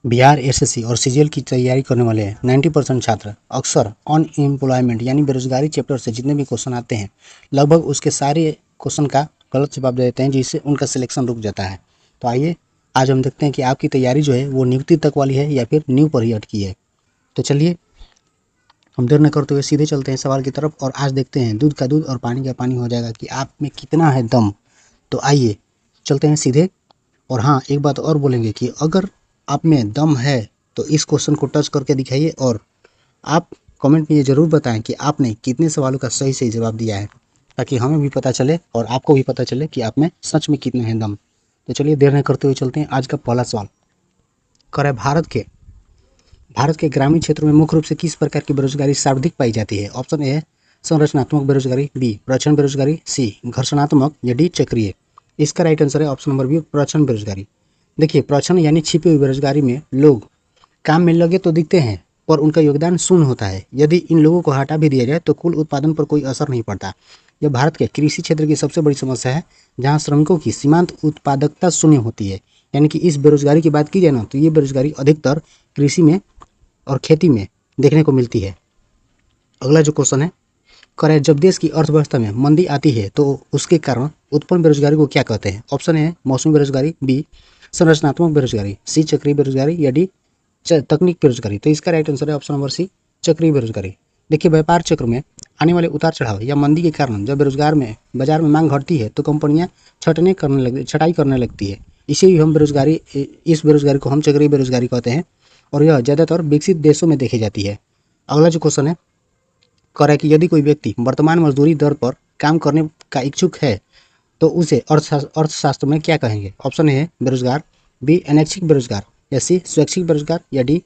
Bihar SSC और CGL की तैयारी करने वाले 90% छात्र अक्सर अनएम्प्लॉयमेंट यानी बेरोजगारी चैप्टर से जितने भी क्वेश्चन आते हैं लगभग उसके सारे क्वेश्चन का गलत जवाब दे देते हैं, जिससे उनका सिलेक्शन रुक जाता है। तो आइए आज हम देखते हैं कि आपकी तैयारी जो है वो नियुक्ति तक वाली है या फिर न्यू पर ही अटकी है। तो चलिए हम देर न करते हुए सीधे चलते हैं सवाल की तरफ और आज देखते हैं दूध का दूध और पानी का पानी हो जाएगा कि आप में कितना है दम। तो आइए चलते हैं सीधे। और हाँ, एक बात और बोलेंगे कि अगर आप में दम है तो इस क्वेश्चन को टच करके दिखाइए और आप कमेंट में ये ज़रूर बताएं कि आपने कितने सवालों का सही सही जवाब दिया है, ताकि हमें भी पता चले और आपको भी पता चले कि आप में सच में कितने हैं दम। तो चलिए देर न करते हुए चलते हैं। आज का पहला सवाल कर है भारत के ग्रामीण क्षेत्रों में मुख्य रूप से किस प्रकार की बेरोजगारी सर्वाधिक पाई जाती है। ऑप्शन ए है संरचनात्मक बेरोजगारी, बी प्रचंड बेरोजगारी, सी घर्षणात्मक या डी चक्रीय। इसका राइट आंसर है ऑप्शन नंबर बी प्रचंड बेरोजगारी। देखिए, प्रचंड यानी छिपी हुई बेरोजगारी में लोग काम में लगे तो दिखते हैं पर उनका योगदान शून्य होता है। यदि इन लोगों को हटा भी दिया जाए तो कुल उत्पादन पर कोई असर नहीं पड़ता। यह भारत के कृषि क्षेत्र की सबसे बड़ी समस्या है, जहां श्रमिकों की सीमांत उत्पादकता शून्य होती है। यानी कि इस बेरोजगारी की बात की जाए ना तो ये बेरोजगारी अधिकतर कृषि में और खेती में देखने को मिलती है। अगला जो क्वेश्चन है करें, जब देश की अर्थव्यवस्था में मंदी आती है तो उसके कारण उत्पन्न बेरोजगारी को क्या कहते हैं। ऑप्शन है मौसमी बेरोजगारी, बी संरचनात्मक बेरोजगारी, सी चक्रीय बेरोजगारी या डी तकनीक बेरोजगारी। तो इसका राइट आंसर है ऑप्शन नंबर सी चक्रीय बेरोजगारी। देखिए, व्यापार चक्र में आने वाले उतार चढ़ाव या मंदी के कारण जब बाजार में मांग घटती है तो कंपनियां छटाई करने लगती है। इसे ही इस बेरोजगारी को हम चक्रीय बेरोजगारी कहते हैं और यह ज़्यादातर विकसित देशों में देखी जाती है। अगला जो क्वेश्चन है कर है कि यदि कोई व्यक्ति वर्तमान मजदूरी दर पर काम करने का इच्छुक है तो उसे अर्थशास्त्र में क्या कहेंगे। ऑप्शन है बेरोजगार, बी अनैच्छिक बेरोजगार, या सी स्वैच्छिक बेरोजगार या डी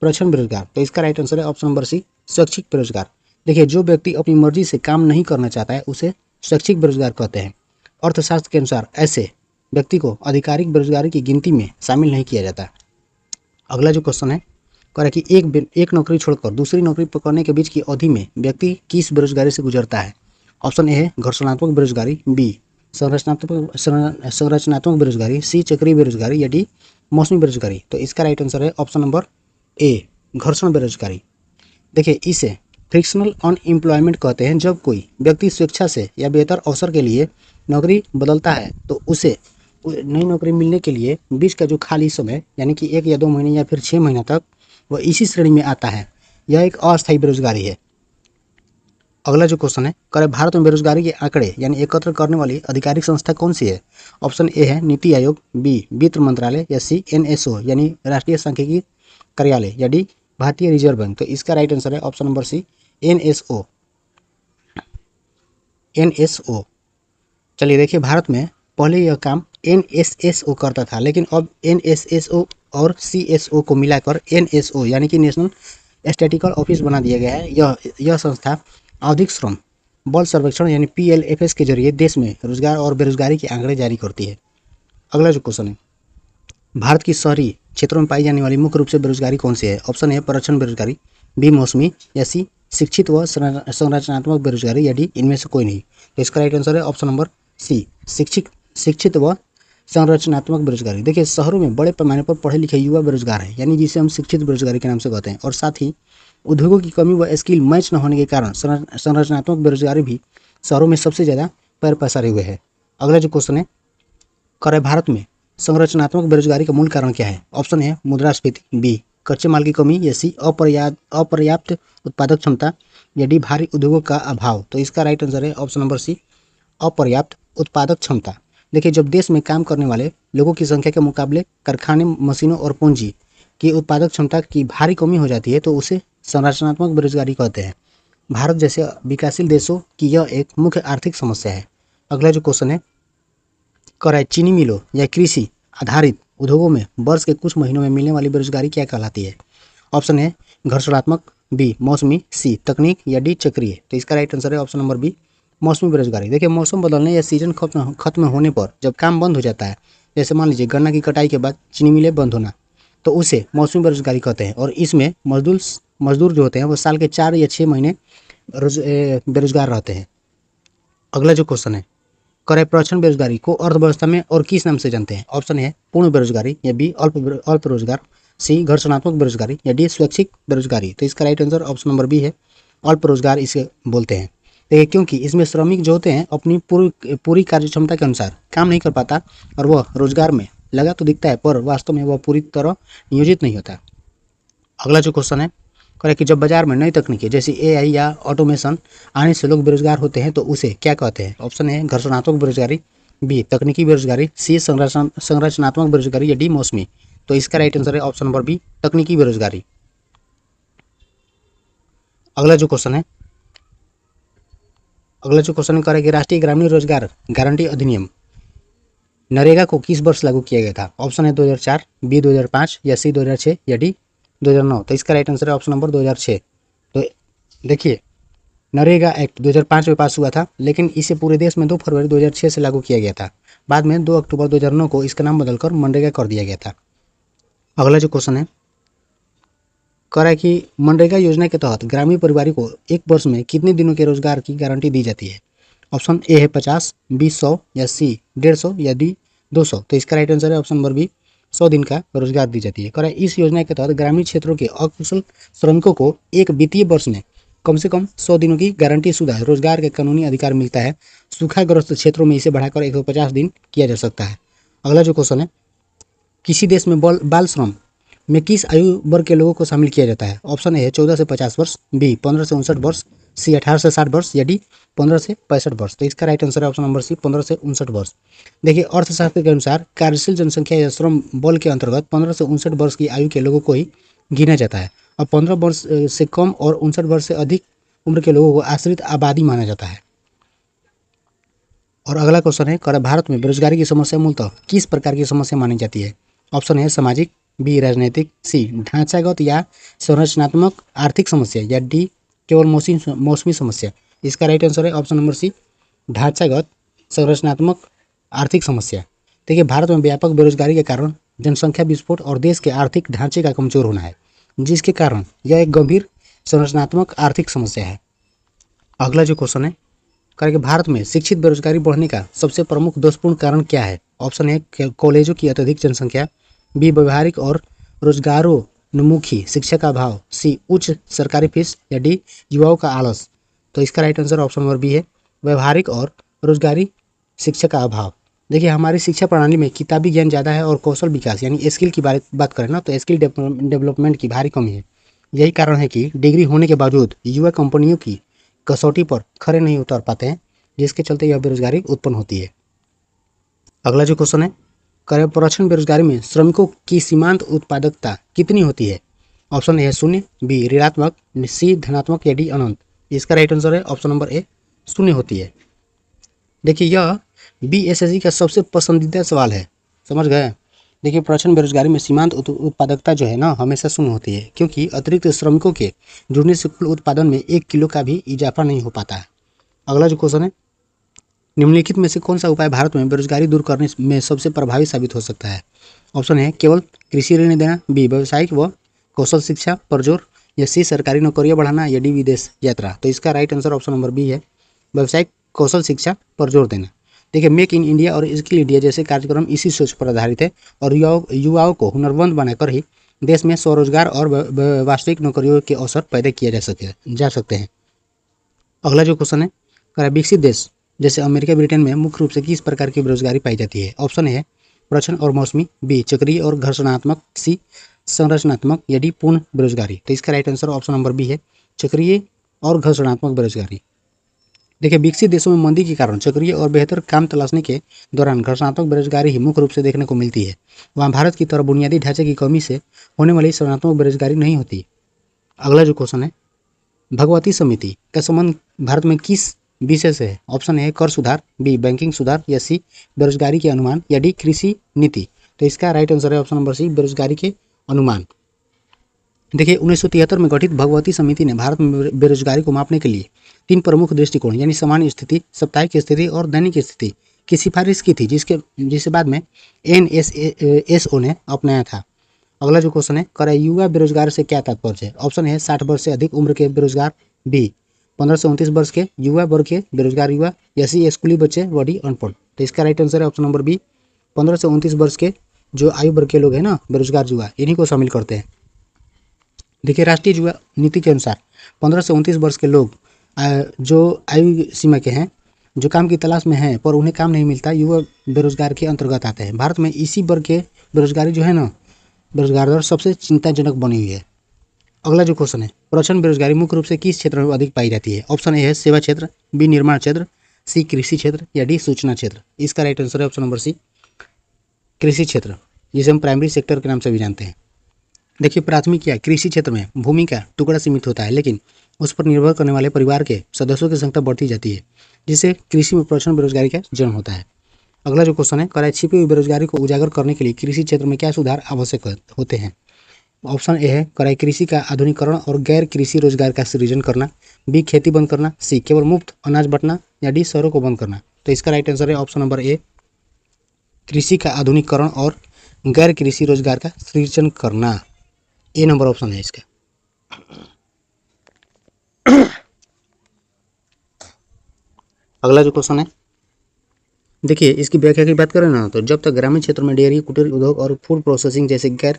प्रछन्न बेरोजगार। तो इसका राइट आंसर है ऑप्शन नंबर सी स्वैच्छिक बेरोजगार। देखिए, जो व्यक्ति अपनी मर्जी से काम नहीं करना चाहता है उसे स्वैच्छिक बेरोजगार कहते हैं। अर्थशास्त्र के अनुसार ऐसे व्यक्ति को आधिकारिक बेरोजगारी की गिनती में शामिल नहीं किया जाता। अगला जो क्वेश्चन है कह रहा है कि एक नौकरी छोड़कर दूसरी नौकरी पकड़ने के बीच की अवधि में व्यक्ति किस बेरोजगारी से गुजरता है। ऑप्शन ए है घर्षणात्मक बेरोजगारी, बी संरचनात्मक बेरोजगारी, सी चक्रीय बेरोजगारी या डी मौसमी बेरोजगारी। तो इसका राइट आंसर है ऑप्शन नंबर ए घर्षण बेरोजगारी। देखिए, इसे फ्रिक्शनल अनएम्प्लॉयमेंट कहते हैं। जब कोई व्यक्ति स्वेच्छा से या बेहतर अवसर के लिए नौकरी बदलता है तो उसे नई नौकरी मिलने के लिए बीच का जो खाली समय यानी कि 1 या 2 महीने या फिर 6 महीना तक वह इसी श्रेणी में आता है। यह एक अस्थायी बेरोजगारी है। अगला जो क्वेश्चन है करें, भारत में बेरोजगारी के आंकड़े यानी एकत्र करने वाली आधिकारिक संस्था कौन सी है। ऑप्शन ए है नीति आयोग, बी वित्त मंत्रालय या सी एनएसओ यानी राष्ट्रीय सांख्यिकी कार्यालय या डी भारतीय रिजर्व बैंक। तो इसका राइट आंसर है ऑप्शन नंबर सी एनएसओ। चलिए देखिए, भारत में पहले यह काम एनएसएसओ करता था, लेकिन अब एनएसएसओ और सीएसओ को मिलाकर एनएसओ यानी कि नेशनल स्टैटिस्टिकल ऑफिस बना दिया गया है। यह संस्था आवधिक श्रम बल सर्वेक्षण यानी पीएलएफएस के जरिए देश में रोजगार और बेरोजगारी के आंकड़े जारी करती है। अगला जो क्वेश्चन है, भारत की शहरी क्षेत्रों में पाई जाने वाली मुख्य रूप से बेरोजगारी कौन सी है। ऑप्शन है प्रचंड बेरोजगारी, बी मौसमी या सी शिक्षित व संरचनात्मक बेरोजगारी या डी इनमें से कोई नहीं। तो इसका राइट आंसर है ऑप्शन नंबर सी शिक्षित व संरचनात्मक बेरोजगारी। देखिए, शहरों में बड़े पैमाने पर पढ़े लिखे युवा बेरोजगार हैं, यानी जिसे हम शिक्षित बेरोजगारी के नाम से कहते हैं। और साथ ही उद्योगों की कमी व स्किल मैच न होने के कारण संरचनात्मक बेरोजगारी भी शहरों में सबसे ज़्यादा पैर पसारे हुए है। अगला जो क्वेश्चन है करे, भारत में संरचनात्मक बेरोजगारी का मूल कारण क्या है। ऑप्शन है मुद्रास्फीति, बी कच्चे माल की कमी या सी अपर्याप्त उत्पादक क्षमता या डी भारी उद्योगों का अभाव। तो इसका राइट आंसर है ऑप्शन नंबर सी अपर्याप्त उत्पादक क्षमता। देखिए, जब देश में काम करने वाले लोगों की संख्या के मुकाबले कारखाने, मशीनों और पूंजी की उत्पादक क्षमता की भारी कमी हो जाती है तो उसे संरचनात्मक बेरोजगारी कहते हैं। भारत जैसे विकासशील देशों की यह एक मुख्य आर्थिक समस्या है। अगला जो क्वेश्चन है है चीनी मिलों या कृषि आधारित उद्योगों में वर्ष के कुछ महीनों में मिलने वाली बेरोजगारी क्या कहलाती है। ऑप्शन है घर्षणात्मक, बी मौसमी, सी तकनीक या डी चक्रीय। तो इसका राइट आंसर है ऑप्शन नंबर बी मौसमी बेरोजगारी। देखिए, मौसम बदलने या सीजन खत्म होने पर जब काम बंद हो जाता है, जैसे मान लीजिए गन्ना की कटाई के बाद चीनी मिलें बंद होना, तो उसे मौसमी बेरोजगारी कहते हैं। और इसमें मजदूर जो होते हैं वो साल के 4 या 6 महीने बेरोजगार रहते हैं। अगला जो क्वेश्चन है करे, प्रचंड बेरोजगारी को अर्थव्यवस्था में और किस नाम से जानते हैं। ऑप्शन है पूर्ण बेरोजगारी या बी अल्प रोजगार, सी घर्षणात्मक बेरोजगारी या डी स्वैच्छिक बेरोजगारी। तो इसका right answer option number B है, अल्प रोजगार इसे बोलते हैं। देखिए क्योंकि इसमें श्रमिक जो होते हैं अपनी पूरी कार्य क्षमता के अनुसार काम नहीं कर पाता और वह रोजगार में लगा तो दिखता है पर वास्तव में वह पूरी तरह नियोजित नहीं होता। अगला जो क्वेश्चन है करें कि जब बाजार में नई तकनीकी जैसे एआई या ऑटोमेशन आने से लोग बेरोजगार होते हैं तो उसे क्या कहते हैं। ऑप्शन है घर्षणात्मक बेरोजगारी, बी तकनीकी बेरोजगारी, सी संरचनात्मक बेरोजगारी या डी मौसमी। तो इसका राइट आंसर है ऑप्शन नंबर बी तकनीकी बेरोजगारी। अगला जो क्वेश्चन करें कि राष्ट्रीय ग्रामीण रोजगार गारंटी अधिनियम नरेगा को किस वर्ष लागू किया गया था। ऑप्शन है 2004, बी 2005 या सी 2006 या डी 2009। तो इसका राइट आंसर है ऑप्शन नंबर 2006। तो देखिए नरेगा एक्ट 2005 में पास हुआ था लेकिन इसे पूरे देश में 2 फरवरी 2006 से लागू किया गया था। बाद में 2 अक्टूबर 2009 को इसका नाम बदलकर मनरेगा कर दिया गया था। अगला जो क्वेश्चन है कह रहा है कि मनरेगा योजना के तहत ग्रामीण परिवारों को एक वर्ष में कितने दिनों के रोजगार की गारंटी दी जाती है। ऑप्शन ए है 50, बी 100 या सी 150 या डी 200। तो इसका राइट आंसर है ऑप्शन नंबर बी 100 दिन का रोजगार दी जाती है। कह रहा है इस योजना के तहत ग्रामीण क्षेत्रों के अकुशल श्रमिकों को एक वित्तीय वर्ष में कम से कम 100 दिनों की गारंटी शुदा रोजगार के कानूनी अधिकार मिलता है। सूखाग्रस्त क्षेत्रों में इसे बढ़ाकर 150 दिन किया जा सकता है। अगला जो क्वेश्चन है किसी देश में बाल श्रम में किस आयु वर्ग के लोगों को शामिल किया जाता है। ऑप्शन ए है 14 से 50 वर्ष, बी 15 से 59 वर्ष, सी 18 से 60 वर्ष या डी 15 से 65 वर्ष। तो इसका राइट आंसर है ऑप्शन नंबर सी 15 से 59 वर्ष। देखिए अर्थशास्त्र के अनुसार कार्यशील जनसंख्या या श्रम बल के अंतर्गत 15 से 59 वर्ष की आयु के लोगों को ही गिना जाता है और 15 वर्ष से कम और 59 वर्ष से अधिक उम्र के लोगों को आश्रित आबादी माना जाता है। और अगला क्वेश्चन है कर भारत में बेरोजगारी की समस्या मूलतः किस प्रकार की समस्या मानी जाती है। ऑप्शन है सामाजिक, बी राजनीतिक, सी ढांचागत या संरचनात्मक आर्थिक समस्या या डी केवल मौसमी समस्या। इसका राइट आंसर है ऑप्शन नंबर सी ढांचागत संरचनात्मक आर्थिक समस्या। देखिए भारत में व्यापक बेरोजगारी के कारण जनसंख्या विस्फोट और देश के आर्थिक ढांचे का कमजोर होना है जिसके कारण यह एक गंभीर संरचनात्मक आर्थिक समस्या है। अगला जो क्वेश्चन है करके भारत में शिक्षित बेरोजगारी बढ़ने का सबसे प्रमुख दोषपूर्ण कारण क्या है। ऑप्शन है कॉलेजों की अत्यधिक जनसंख्या, बी व्यवहारिक और रोजगारोन्मुखी शिक्षा का अभाव, सी उच्च सरकारी फीस या डी युवाओं का आलस। तो इसका right answer option number B है व्यवहारिक और रोजगारी शिक्षा का अभाव। देखिए हमारी शिक्षा प्रणाली में किताबी ज्ञान ज़्यादा है और कौशल विकास यानी स्किल की बात करें ना तो स्किल डेवलपमेंट की भारी कमी है। यही कारण है कि डिग्री होने के बावजूद युवा कंपनियों की कसौटी पर खरे नहीं उतर पाते हैं जिसके चलते यह बेरोजगारी उत्पन्न होती है। अगला जो क्वेश्चन है पर्यवेक्षण बेरोजगारी में श्रमिकों की सीमांत उत्पादकता कितनी होती है। ऑप्शन ए है 0, बी ऋणात्मक, सी धनात्मक या डी अनंत। इसका राइट आंसर है ऑप्शन नंबर ए 0 होती है। देखिए यह BSSC का सबसे पसंदीदा सवाल है, समझ गए। देखिए पर्यवेक्षण बेरोजगारी में सीमांत उत्पादकता जो है ना हमेशा 0 होती है क्योंकि अतिरिक्त श्रमिकों के जुड़ने से कुल उत्पादन में 1 किलो का भी इजाफा नहीं हो पाता है। अगला जो क्वेश्चन है निम्नलिखित में से कौन सा उपाय भारत में बेरोजगारी दूर करने में सबसे प्रभावी साबित हो सकता है। ऑप्शन है केवल कृषि ऋण देना, बी व्यावसायिक व कौशल शिक्षा पर जोर या सी सरकारी नौकरियां बढ़ाना या डी विदेश यात्रा। तो इसका right answer option number B है व्यावसायिक कौशल शिक्षा पर जोर देना। देखिए मेक इन इंडिया और स्किल इंडिया जैसे कार्यक्रम इसी सोच पर आधारित है और युवाओं को हुनरमंद बनाकर ही देश में स्वरोजगार और वास्तविक नौकरियों के अवसर पैदा किया जा सकते हैं। अगला जो क्वेश्चन है विकसित देश जैसे अमेरिका ब्रिटेन में मुख्य रूप से किस प्रकार की बेरोजगारी पाई जाती है। ऑप्शन है पर्यवेक्षण और मौसमी, बी चक्रीय और घर्षणात्मक, सी संरचनात्मक या डी पूर्ण बेरोजगारी। तो इसका right answer option number B है चक्रीय और घर्षणात्मक बेरोजगारी। देखिए विकसित देशों में मंदी के कारण चक्रीय और बेहतर काम तलाशने के दौरान घर्षणात्मक बेरोजगारी ही मुख्य रूप से देखने को मिलती है। वहाँ भारत की तरह बुनियादी ढांचे की कमी से होने वाली संरचनात्मक बेरोजगारी नहीं होती। अगला जो क्वेश्चन है भगवती समिति का संबंध भारत में किस विषय से है। ऑप्शन है कर सुधार, बी बैंकिंग सुधार या सी बेरोजगारी के अनुमान या डी कृषि नीति। तो इसका राइट आंसर है ऑप्शन नंबर सी बेरोजगारी के अनुमान। देखिए 1973 में गठित भगवती समिति ने भारत में बेरोजगारी को मापने के लिए 3 प्रमुख दृष्टिकोण यानी सामान्य स्थिति, साप्ताहिक स्थिति और दैनिक स्थिति की सिफारिश की थी जिसे बाद में NSSO ने अपनाया था। अगला जो क्वेश्चन है युवा बेरोजगार से क्या तात्पर्य है। ऑप्शन है 60 वर्ष से अधिक उम्र के बेरोजगार, बी 15 से 29 वर्ष के युवा वर्ग के बेरोजगार युवा या सी स्कूली बच्चे व डी अनपढ़। तो इसका राइट आंसर है ऑप्शन नंबर बी 15 से 29 वर्ष के जो आयु वर्ग के लोग हैं ना, बेरोजगार युवा, इन्हीं को शामिल करते हैं। देखिए, राष्ट्रीय युवा नीति के अनुसार 15 से 29 वर्ष के लोग जो आयु सीमा के हैं, जो काम की तलाश में हैं पर उन्हें काम नहीं मिलता, युवा बेरोजगार के अंतर्गत आते हैं। भारत में इसी वर्ग के बेरोजगारी जो है ना, बेरोजगार दर सबसे चिंताजनक बनी हुई है। अगला जो क्वेश्चन है, प्रचंड बेरोजगारी मुख्य रूप से किस क्षेत्र में अधिक पाई जाती है? ऑप्शन ए है सेवा क्षेत्र, बी निर्माण क्षेत्र, सी कृषि क्षेत्र या डी सूचना क्षेत्र। इसका राइट आंसर है ऑप्शन नंबर सी, कृषि क्षेत्र, जिसे हम प्राइमरी सेक्टर के नाम से भी जानते हैं। देखिए, प्राथमिक या कृषि क्षेत्र में भूमि का टुकड़ा सीमित होता है, लेकिन उस पर निर्भर करने वाले परिवार के सदस्यों की संख्या बढ़ती जाती है, जिससे कृषि में प्रचंड बेरोजगारी का जन्म होता है। अगला जो क्वेश्चन है, कराए छिपी हुई बेरोजगारी को उजागर करने के लिए कृषि क्षेत्र में क्या सुधार आवश्यक होते हैं? ऑप्शन ए है कराई कृषि का आधुनिकीकरण और गैर कृषि रोजगार का सृजन करना, बी खेती बंद करना, सी केवल मुफ्त अनाज बंटना या डी शहरों को बंद करना। तो इसका राइट आंसर है ऑप्शन नंबर ए, कृषि का आधुनिकीकरण और गैर कृषि रोजगार का सृजन करना। ए नंबर ऑप्शन है इसका। अगला जो क्वेश्चन है, देखिए इसकी व्याख्या की बात करें ना, तो जब तक ग्रामीण क्षेत्रों में डेयरी, कुटीर उद्योग और फूड प्रोसेसिंग जैसे गैर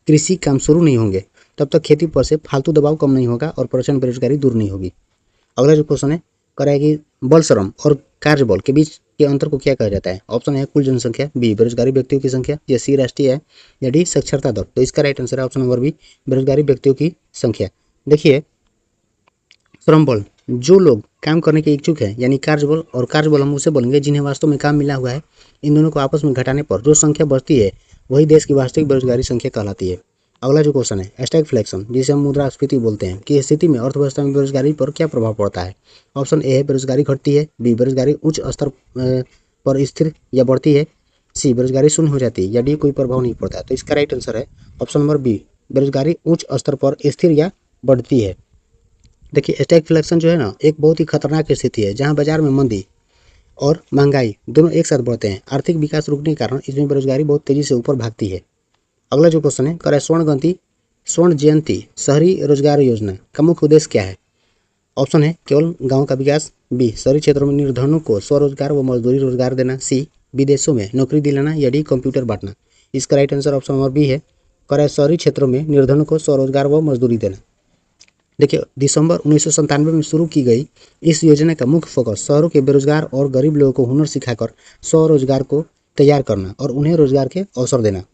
कृषि काम शुरू नहीं होंगे, तब तक खेती पर से फालतू दबाव कम नहीं होगा और प्रचंड बेरोजगारी दूर नहीं होगी। अगला जो क्वेश्चन है, कराएगी बल श्रम और कार्यबल के बीच के अंतर को क्या कहा जाता है? ऑप्शन है कुल जनसंख्या, बी बेरोजगारी व्यक्तियों की संख्या, या सी राष्ट्रीय आय, या डी साक्षरता दर। तो इसका राइट आंसर है ऑप्शन नंबर बी, बेरोजगारी व्यक्तियों की संख्या। देखिए, श्रम बल, जो लोग काम करने के इच्छुक हैं, यानी कार्यबल, और कार्यबल हम उसे बोलेंगे जिन्हें वास्तव में काम मिला हुआ है। इन दोनों को आपस में घटाने पर जो संख्या बचती है वही देश की वास्तविक बेरोजगारी संख्या कहलाती है। अगला जो क्वेश्चन है, स्टैगफ्लेशन, जिसे हम मुद्रास्फीति बोलते हैं, की स्थिति में अर्थव्यवस्था में बेरोजगारी पर क्या प्रभाव पड़ता है? ऑप्शन ए है बेरोजगारी घटती है, बी बेरोजगारी उच्च स्तर पर स्थिर या बढ़ती है, सी बेरोजगारी शून्य हो जाती है, या डी कोई प्रभाव नहीं पड़ता है। तो इसका राइट आंसर है ऑप्शन नंबर बी, बेरोजगारी उच्च स्तर पर स्थिर या बढ़ती है। देखिए, स्टैगफ्लेशन जो है ना, एक बहुत ही खतरनाक स्थिति है जहां बाजार में मंदी और महंगाई दोनों एक साथ बढ़ते हैं। आर्थिक विकास रुकने के कारण इसमें बेरोजगारी बहुत तेजी से ऊपर भागती है। अगला जो क्वेश्चन है, कराए स्वर्ण जयंती शहरी रोजगार योजना का मुख्य उद्देश्य क्या है? ऑप्शन है केवल गांव का विकास, बी शहरी क्षेत्रों में निर्धनों को स्वरोजगार व मजदूरी रोजगार देना, सी विदेशों में नौकरी दिलाना, या डी कंप्यूटर बांटना। इसका right answer option number B है, कराए शहरी क्षेत्रों में निर्धनों को स्वरोजगार व मजदूरी देना। देखिए, दिसंबर 1997 में शुरू की गई इस योजना का मुख्य फोकस शहरों के बेरोजगार और गरीब लोगों को हुनर सिखाकर स्वरोजगार को तैयार करना और उन्हें रोजगार के अवसर देना।